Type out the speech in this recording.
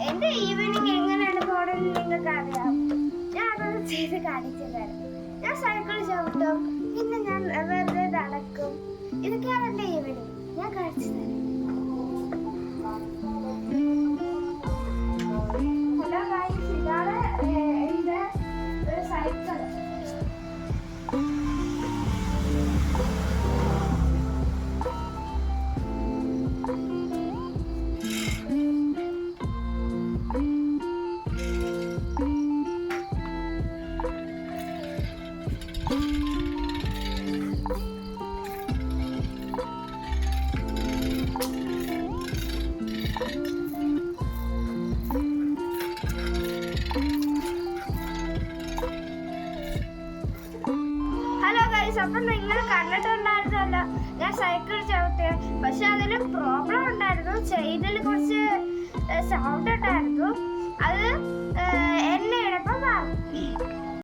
എന്റെ ഈവനിങ് എങ്ങനെയാണ് പോണെന്ന് നിങ്ങൾക്ക് അറിയാം. ഞാൻ അതൊന്ന് ചെയ്ത് കാണിച്ചു തരാം. ഞാൻ സൈക്കിൾ ചവിട്ടും, പിന്നെ ഞാൻ വെറുതെ നടക്കും. ഇതൊക്കെയാണ് എന്റെ ഈവനിങ്. ഞാൻ കാണിച്ചു തരാം. ഹലോ ഗൈസ്, ഇതാണ് എന്റെ ഒരു സൈക്കിൾ. അപ്പം നിങ്ങൾ കണ്ടിട്ടുണ്ടായിരുന്നല്ലോ ഞാൻ സൈക്കിൾ ചവിട്ടിയ. പക്ഷെ അതിന് പ്രോബ്ലം ഉണ്ടായിരുന്നു. ചെയിനിൽ കുറച്ച് സൗണ്ട് ഉണ്ടായിരുന്നു.